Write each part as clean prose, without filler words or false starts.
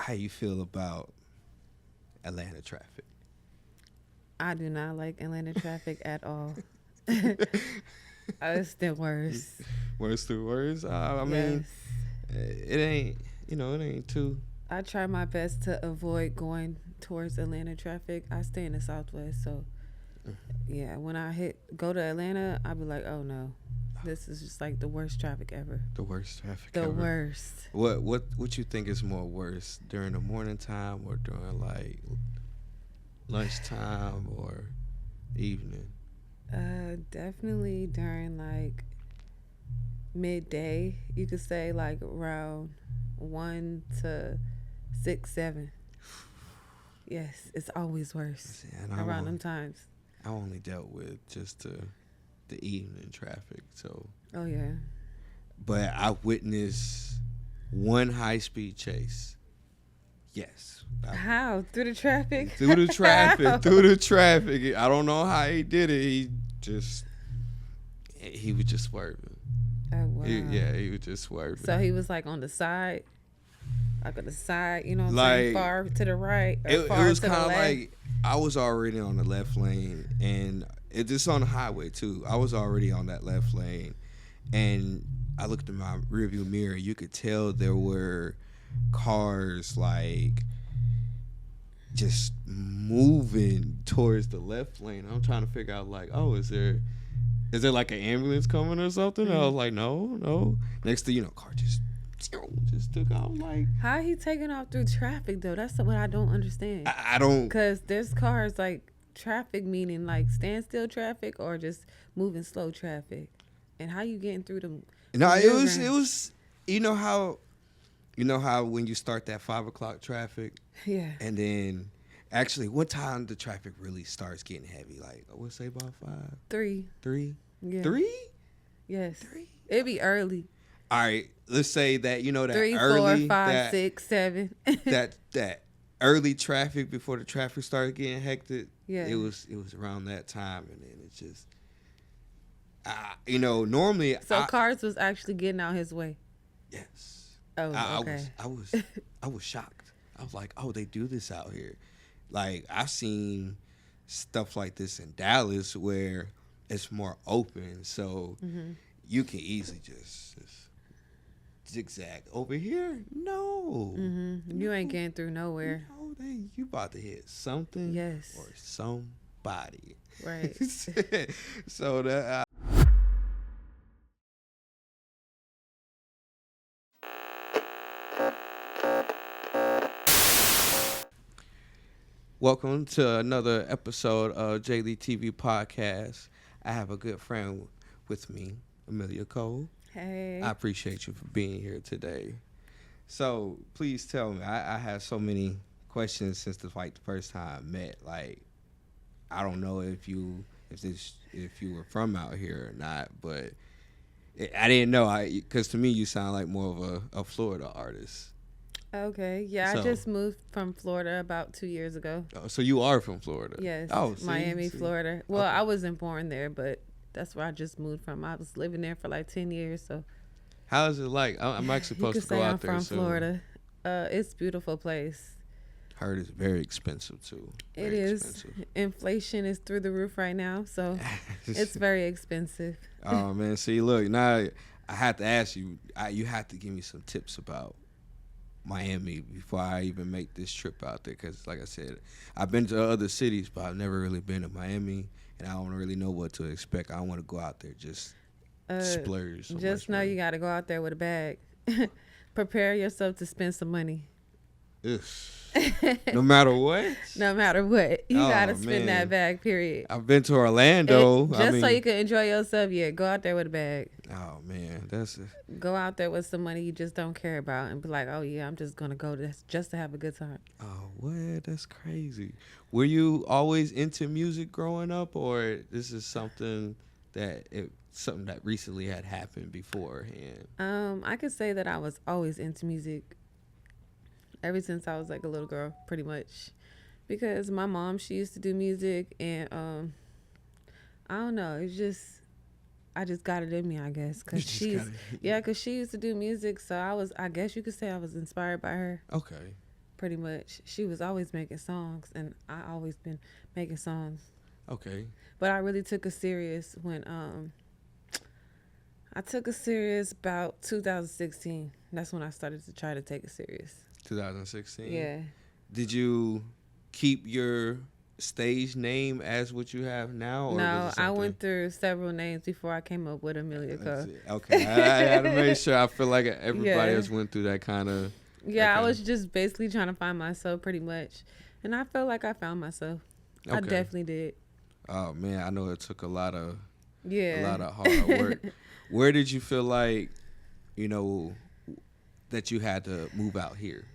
how you feel about Atlanta traffic. I do not like Atlanta traffic at all. It's the worst. Worst through worst. I mean, Yes. it ain't. It ain't too. I try my best to avoid going towards Atlanta traffic. I stay in the Southwest, so yeah. When I go to Atlanta, I'll be like, oh no, this is just like the worst traffic ever. The worst traffic The ever. worst. What you think is more worse during the morning time or during like lunchtime or evening? Definitely during like midday. You could say like around 1 to 6, 7. Yes, it's always worse See, and around them times. I only dealt with just the evening traffic. So, Oh yeah. but I witnessed one high speed chase. Yes. How? Through the traffic? Through the traffic. How? Through the traffic. I don't know how he did it. He was just swerving. Oh wow. He was just swerving. So he was like on the side, like on the side, you know what I'm Like, saying? Far to the right or it far was to the kind of left. like I was already on the left lane, and it's on the highway too. I was already on that left lane, and I looked in my rearview mirror. You could tell there were cars like just moving towards the left lane. I'm trying to figure out like, oh, is there like an ambulance coming or something? I was like, no. Next thing you know, car just took off. Like, How he taking off through traffic though? That's what I don't understand. I don't. Because there's cars like traffic, meaning like standstill traffic or just moving slow traffic. And how you getting through them? No, it was. You know how when you start that 5 o'clock traffic, Yeah. and then actually, what time the traffic really starts getting heavy? Like, I would say about 5, 3. 3, Yeah. 3, Yes. 3. It'd be early. All right, let's say that that 3, 4, early 5, that 6, 7. that early traffic before the traffic started getting hectic. Yeah. It was around that time, and then it just, normally. So cars was actually getting out his way. Yes. Oh, okay. I was shocked. I was like, oh, they do this out here. Like, I've seen stuff like this in Dallas where it's more open, so you can easily just zigzag. Over here, no. You ain't getting through nowhere. No, you about to hit something Yes. or somebody. Right. So that. Welcome to another episode of Jayleetv podcast. I have a good friend with me, Amelia Cole. Hey. I appreciate you for being here today. So please tell me, I have so many questions since the first time I met. Like, I don't know if you were from out here or not, but I didn't know. Because to me you sound like more of a Florida artist. Okay. Yeah, So- I just moved from Florida about 2 years ago. Oh, so you are from Florida? Yes. Oh, see, Miami, see. Florida. Well, Okay. I wasn't born there, but that's where I just moved from. I was living there for like 10 years, so How is it like? I'm actually you supposed could to go say I'm out there from soon. Florida. It's a beautiful place. Heard it's very expensive too. It Very is. expensive. Inflation is through the roof right now, so it's very expensive. Oh man, see, look, now I have to ask you. You have to give me some tips about Miami before I even make this trip out there. Because, like I said, I've been to other cities, but I've never really been to Miami, and I don't really know what to expect. I don't want to go out there just splurge. So Just much know money. you got to go out there with a bag. Prepare yourself to spend some money. Ugh. No matter what. No matter what, you Oh, gotta spend man. that bag. Period. I've been to Orlando. Just so you can enjoy yourself. Yeah, go out there with a bag. Oh man, that's. Go out there with some money you just don't care about, and be like, "Oh yeah, I'm just gonna go just to have a good time." Oh, what? That's crazy. Were you always into music growing up, or this is something that recently had happened beforehand? I could say that I was always into music ever since I was like a little girl, pretty much, because my mom, she used to do music, and I don't know, it's just I just got it in me, I guess, because because she used to do music, so I guess you could say I was inspired by her. Okay. pretty much. She was always making songs, and I always been making songs. Okay. But I really took it serious when I took it serious about 2016. That's when I started to try to take it serious. 2016. Yeah. Did you keep your stage name as what you have now, or was No, it I something? went through several names before I came up with Amelia Let's Co. see. Okay, I had to make sure. I feel like everybody Yeah. else went through that kind of. Yeah, I was just basically trying to find myself pretty much. And I felt like I found myself. Okay. I definitely did. Oh man, I know it took a lot of Yeah. hard work. Where did you feel like, you know, that you had to move out here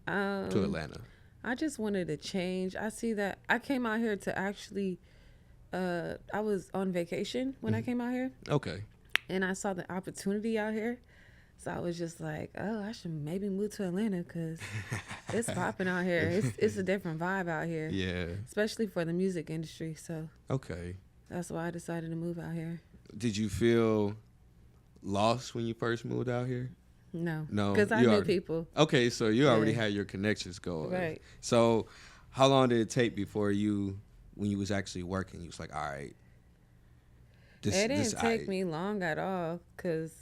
to Atlanta? I just wanted to change. I see that I came out here to actually I was on vacation when I came out here, Okay. and I saw the opportunity out here. So I was just like, oh, I should maybe move to Atlanta because it's popping out here. It's a different vibe out here, Yeah. especially for the music industry. So Okay. that's why I decided to move out here. Did you feel lost when you first moved out here? No, No, because I you knew already- people. Okay, so you already Yeah. had your connections going. Right. So how long did it take before when you was actually working, you was like, all right, It didn't this take me long at all because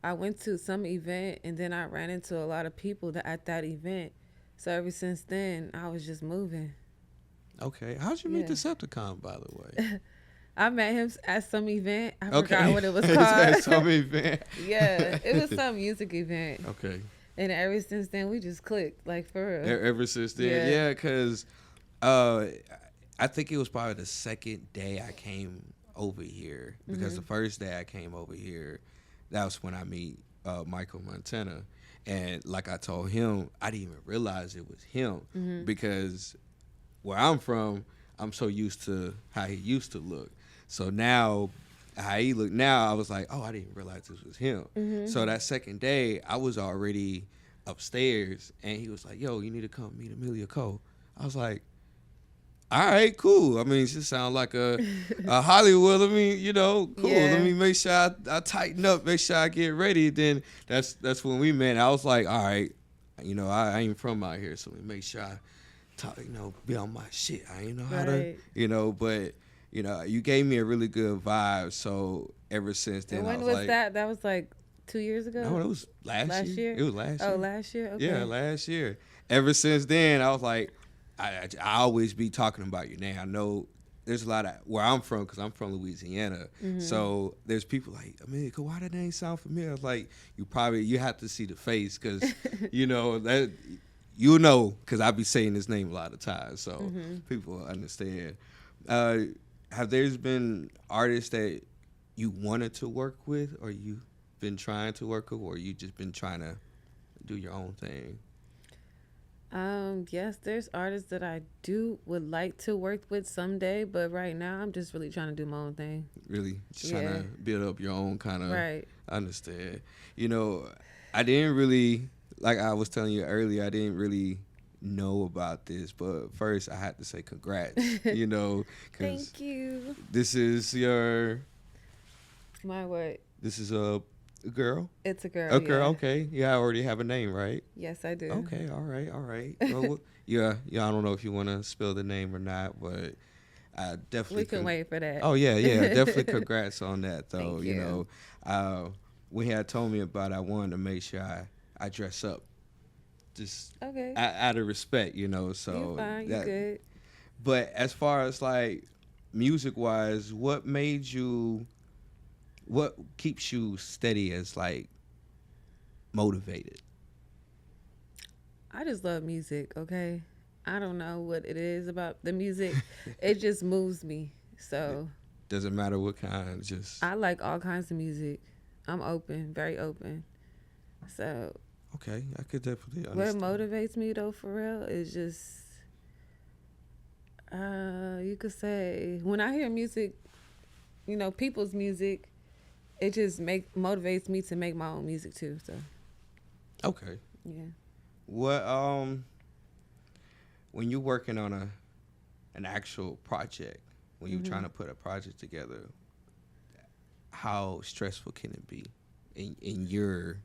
I went to some event and then I ran into a lot of people at that event. So ever since then, I was just moving. Okay. How'd you meet Yeah. Decepticon, by the way? I met him at some event. I Okay. forgot what it was It's at called. some event. Yeah, it was some music event. Okay. And ever since then, we just clicked, like for real. Ever since then, Yeah. yeah, because I think it was probably the second day I came over here, because the first day I came over here, that was when I meet Michael Montana, and like I told him, I didn't even realize it was him because where I'm from, I'm so used to how he used to look. So now, how he looked now, I was like, oh, I didn't realize this was him. So that second day, I was already upstairs, and he was like, yo, you need to come meet Amelia Cole. I was like, all right, cool. I mean, she sound like a Hollywood. I mean, cool. Yeah. Let me make sure I tighten up, make sure I get ready. Then that's when we met. I was like, all right, I ain't from out here, so let me make sure I talk, be on my shit. I ain't know how Right. to, but you gave me a really good vibe. So ever since then, And I when was was like, that? That was like 2 years ago? no, it was last year. It was last year. Oh, last year? Okay. Yeah, last year. Ever since then, I was like, I always be talking about your name. I know there's a lot of where I'm from, because I'm from Louisiana. So there's people like, Amelia, why that name sound familiar? I was like, you have to see the face, because that because I be saying his name a lot of times, so people understand. Have there been artists that you wanted to work with, or you've been trying to work with, or you just been trying to do your own thing? Yes, there's artists that I would like to work with someday, but right now I'm just really trying to do my own thing. Really just trying to build up your own kind of. Right. I understand. I didn't really, like I was telling you earlier, I didn't really know about this, but first I had to say congrats. Because Thank you. this is My what? this is a girl. It's a girl. A girl. Yeah. Okay. Yeah, I already have a name, right? Yes, I do. Okay. All right. Well, yeah. I don't know if you want to spell the name or not, but I definitely We can wait for that. Oh yeah. Definitely congrats on that, though. Thank you. When he had told me about it, I wanted to make sure I dress up, just Okay. out of respect, So You're fine. You're good. But as far as like music wise, what keeps you steady as like motivated? I just love music, okay? I don't know what it is about the music. It just moves me. So Doesn't matter what kind, just I like all kinds of music. I'm open, very open. So okay. I could definitely what understand. motivates me though for real is just you could say when I hear music, people's music, it just motivates me to make my own music too. So Okay. yeah. What when you're working on an actual project, when you're trying to put a project together, how stressful can it be in your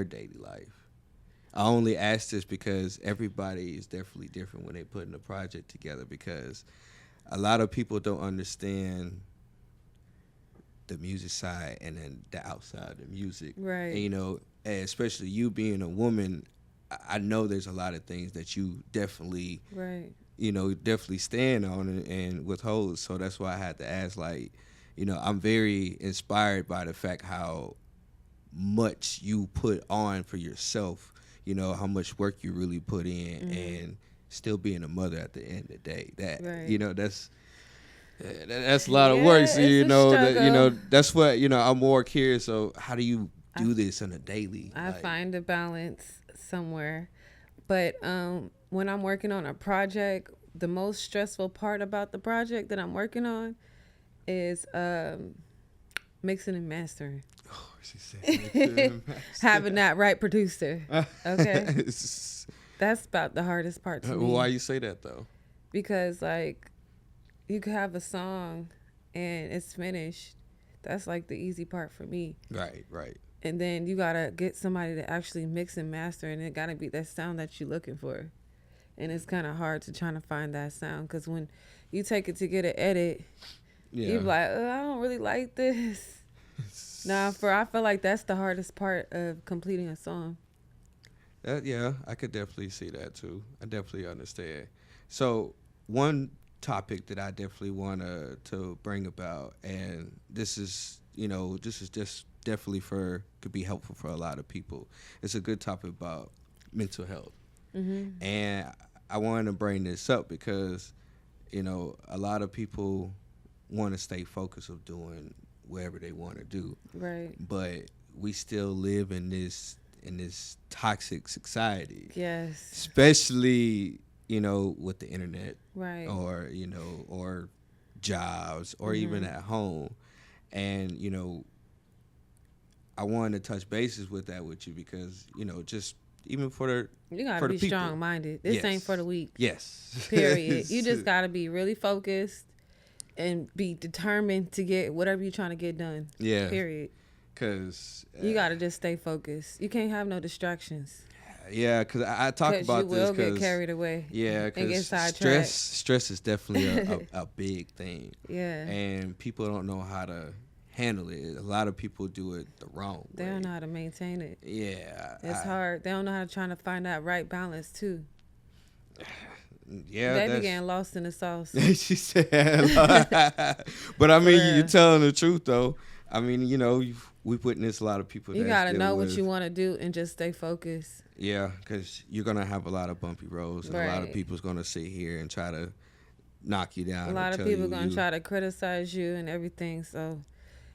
daily life? I only ask this because everybody is definitely different when they putting a project together, because a lot of people don't understand the music side and then the outside of the music. Right. And, and especially you being a woman, I know there's a lot of things that you definitely, Right. Definitely stand on and withhold. So that's why I had to ask, like, I'm very inspired by the fact how much you put on for yourself, how much work you really put in, and still being a mother at the end of the day. That, Right. that's a lot of work. So, It's a struggle. that's what, I'm more curious. So how do you do this on a daily? I find a balance somewhere. But when I'm working on a project, the most stressful part about the project that I'm working on is mixing and mastering. Oh, she said Having that right producer. Okay. That's about the hardest part to me. Why you say that though? Because like you could have a song and it's finished. That's like the easy part for me. Right. And then you gotta get somebody to actually mix and master, and it gotta be that sound that you're looking for. And it's kind of hard to try to find that sound, because when you take it to get an edit, you're like, I don't really like this. I feel like that's the hardest part of completing a song. I could definitely see that too. I definitely understand. So one topic that I definitely want to bring about, and this is just definitely could be helpful for a lot of people. It's a good topic about mental health. Mm-hmm. And I wanted to bring this up because, a lot of people want to stay focused of doing whatever they want to do. Right. But we still live in this toxic society. Yes. Especially, with the internet. Right. Or, or jobs, or even at home. And, I wanted to touch bases with that with you because, just even you gotta be strong minded. This ain't for the weak. Yes. Period. You just gotta be really focused and be determined to get whatever you're trying to get done. Yeah. Period. Because you gotta just stay focused. You can't have no distractions. Yeah, because I talk about this. You will get carried away. Yeah, because stress is definitely a big thing. Yeah. And people don't know how to handle it. A lot of people do it the wrong way. They don't know how to maintain it. Yeah. It's hard. They don't know how to try to find that right balance too. Yeah, they be getting lost in the sauce. She said, but I mean, you're telling the truth though. I mean, we've witnessed a lot of people. You gotta know what you want to do and just stay focused. Yeah, because you're gonna have a lot of bumpy roads, and a lot of people's gonna sit here and try to knock you down. A lot of people gonna try to criticize you and everything. So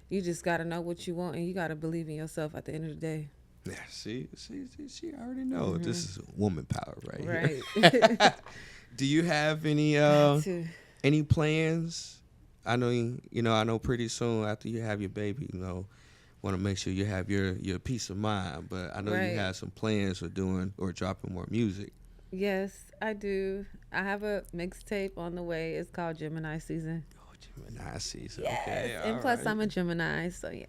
you just gotta know what you want, and you gotta believe in yourself at the end of the day. Yeah, see, she already knows. Mm-hmm. This is woman power right here. Do you have any plans? I know I know pretty soon after you have your baby, want to make sure you have your peace of mind. But I know you have some plans for doing or dropping more music. Yes, I do. I have a mixtape on the way. It's called Gemini Season. Gemini season. Yes. Okay. And plus I'm a Gemini, so yeah.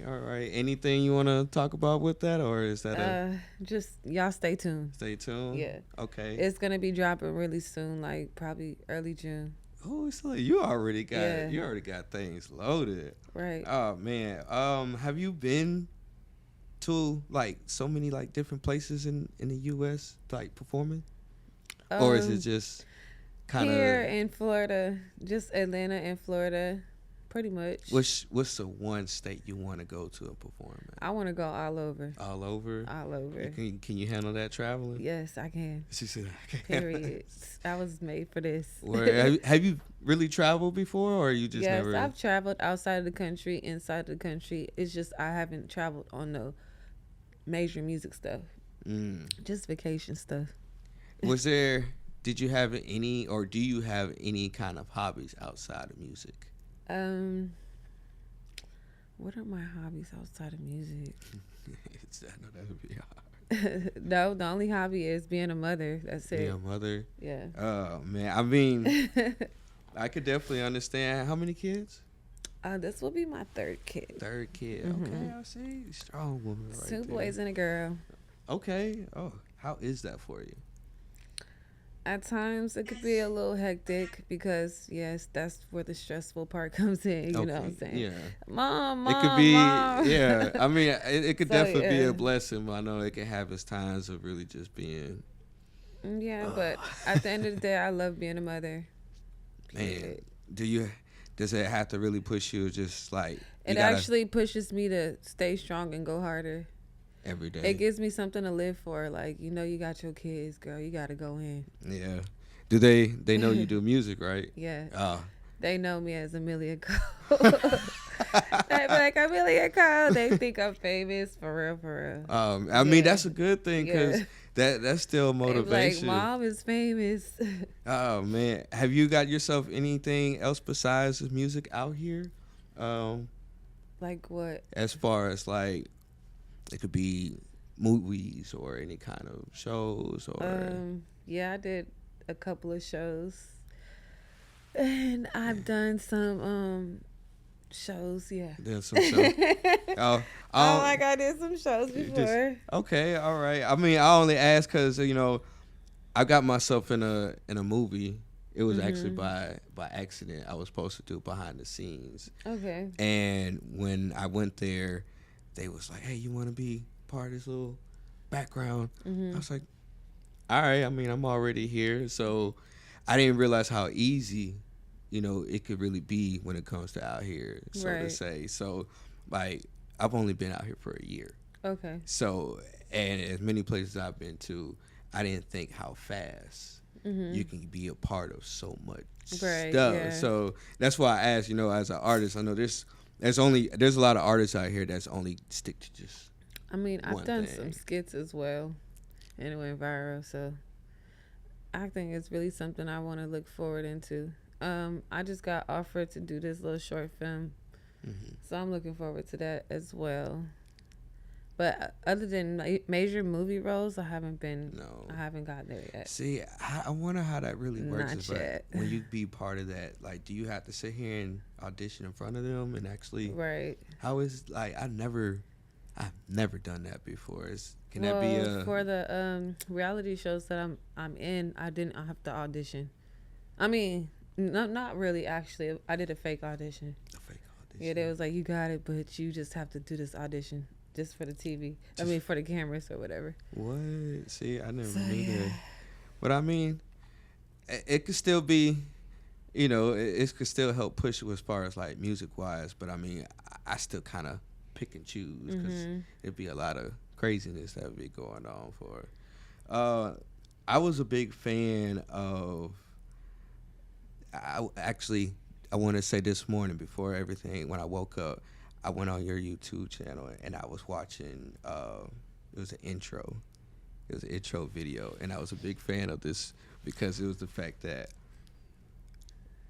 All right. Anything you want to talk about with that, or is that just y'all stay tuned. Stay tuned. Yeah. Okay. It's gonna be dropping really soon, like probably early June. Oh, so you already got things loaded. Right. Oh man. Have you been to like so many like different places in the US like performing? Or is it just kind of here in Florida, just Atlanta and Florida, pretty much. What's the one state you want to go to and perform in? I want to go all over. All over? All over. Can you handle that traveling? Yes, I can. She said I can. Period. I was made for this. Have you really traveled before, or you just never? Yes, I've traveled outside of the country, inside the country. It's just I haven't traveled on the major music stuff. Just vacation stuff. Did you have any, or do you have any kind of hobbies outside of music? What are my hobbies outside of music? I know that would be hard. No, the only hobby is being a mother. That's it. Being a mother? Yeah. Oh, man. I mean, I could definitely understand. How many kids? This will be my third kid. Third kid. Mm-hmm. Okay, I see. Strong woman right there. 2 boys and a girl. Okay. Oh, How is that for you? At times, it could be a little hectic because, yes, that's where the stressful part comes in. You know what I'm Okay, saying? yeah. Mom, It could mom, be, mom. yeah. I mean, it could So, definitely be yeah. a blessing. But I know it can have its times of really just being, Yeah, oh, but at the end of the day, I love being a mother. man. Period. Do you? Does it have to really push you? Just like you It gotta actually pushes me to stay strong and go harder. every It day. gives me something to live for. Like, you got your kids, girl. You got to go in. Yeah. Do they know you do music, right? Yeah. Oh. They know me as Amelia Cole. They be like, Amelia Cole. They think I'm famous for real, for real. I mean Yeah. that's a good thing Yeah. because that's still They be like, motivation. Mom is famous. Oh man, have you got yourself anything else besides the music out here? Um, Like what? as far as like it could be movies or any kind of shows or Yeah, I did a couple of shows. And I've done some shows, yeah. there's some shows. Oh, Oh I my God, I did some shows don't just before. okay, all right. I mean, I only ask because I got myself in a movie. It was actually by accident. I was supposed to do behind the scenes, Okay. and when I went there, they was like, "Hey, you want to be part of this little background?" I was like, "All right." I mean, I'm already here, so I didn't realize how easy, it could really be when it comes to out here, so to Right. say. So, like, I've only been out here for a year, Okay. so and as many places I've been to, I didn't think how fast you can be a part of so much Right, stuff. yeah. So that's why I asked, as an artist, I know there's a lot of artists out here that's only stick to just I mean, I've one done thing. some skits as well, and it went viral. So I think it's really something I want to look forward into. I just got offered to do this little short film, so I'm looking forward to that as well. But other than major movie roles, No. I haven't got there yet. See, I wonder how that really works. Not Is like yet. when you be part of that, like, do you have to sit here and audition in front of them and actually? Right. How is like I've never done that before. Can that be a for the reality shows that I'm in, I didn't have to audition. I mean, no, not really. Actually, I did a fake audition. fake audition? Yeah, they was like, you got it, but you just have to do this audition just for the TV. I mean, for the cameras or whatever. What? See, I never So, knew yeah. that. But I mean, it could still be, it could still help push you as far as like music wise. But I mean, I still kind of pick and choose because it'd be a lot of craziness that would be going on for. I was a big fan of. I want to say this morning before everything when I woke up, I went on your YouTube channel and I was watching. It was an intro. It was an intro video, and I was a big fan of this because it was the fact that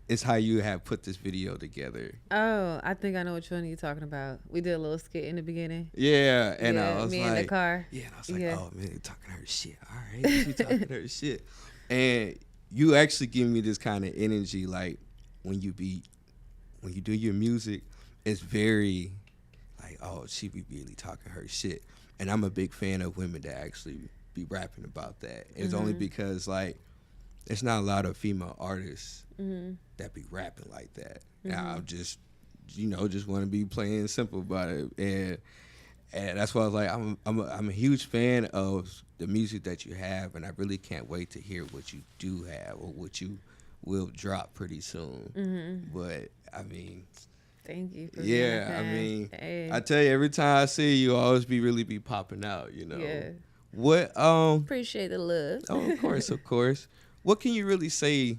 it's how you have put this video together. Oh, I think I know which one you're talking about. We did a little skit in the beginning. Yeah, and yeah, I was me like, in the car. yeah, and I was like, Yeah. oh man, they talking her shit. All right, she talking her shit, and you actually give me this kind of energy, like when you do your music, it's very like, oh, she be really talking her shit, and I'm a big fan of women that actually be rapping about that. It's only because like there's not a lot of female artists that be rapping like that. And I'm just, just want to be plain and simple about it, and that's why I was like, I'm a huge fan of the music that you have, and I really can't wait to hear what you do have or what you will drop pretty soon. But I mean, Thank you. For yeah, being a I fan. mean, Hey. I tell you, every time I see you, always really be popping out. Yeah. What Appreciate the love. Oh, of course, of course. What can you really say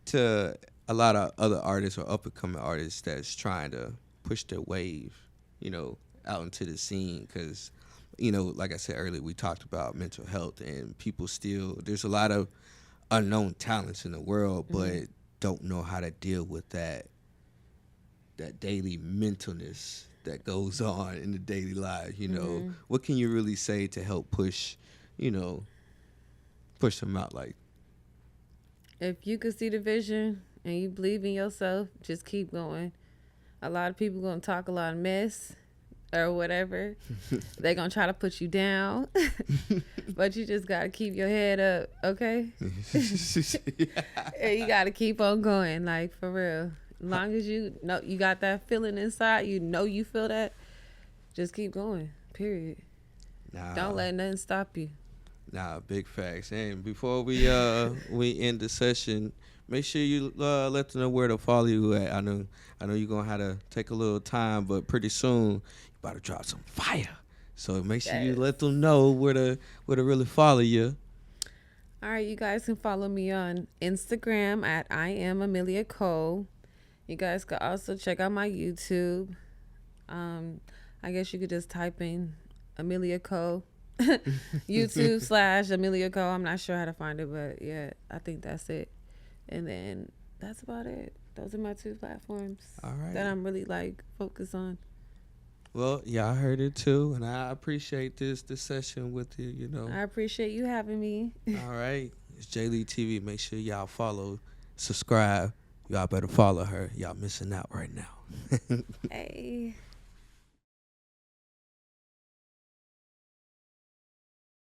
to a lot of other artists or up and coming artists that's trying to push their wave, out into the scene? Because, like I said earlier, we talked about mental health, and people still, there's a lot of unknown talents in the world, but don't know how to deal with that daily mentalness that goes on in the daily life. What can you really say to help push them out? Like, If you could see the vision and you believe in yourself, just keep going. A lot of people gonna talk a lot of mess, or whatever. They gonna try to put you down, but you just gotta keep your head up, okay? And you gotta keep on going, like for real. As long as you know you got that feeling inside, you know you feel that, just keep going. Period. Nah, Don't let nothing stop you. nah, big facts. And before we end the session, make sure you let them know where to follow you at. I know you're gonna have to take a little time, but pretty soon you about to drop some fire. So make sure you Yes. let them know where to really follow you. All right, you guys can follow me on Instagram at I am Amelia Cole. You guys can also check out my YouTube. I guess you could just type in Amelia Cole. YouTube / Amelia Cole. I'm not sure how to find it, but yeah, I think that's it. And then that's about it. Those are my 2 platforms All right. that I'm really like focused on. Well, yeah, I heard it too, and I appreciate this session with you. I appreciate you having me. All right, it's Jayleetv. Make sure y'all follow, subscribe. Y'all better follow her. Y'all missing out right now. Hey.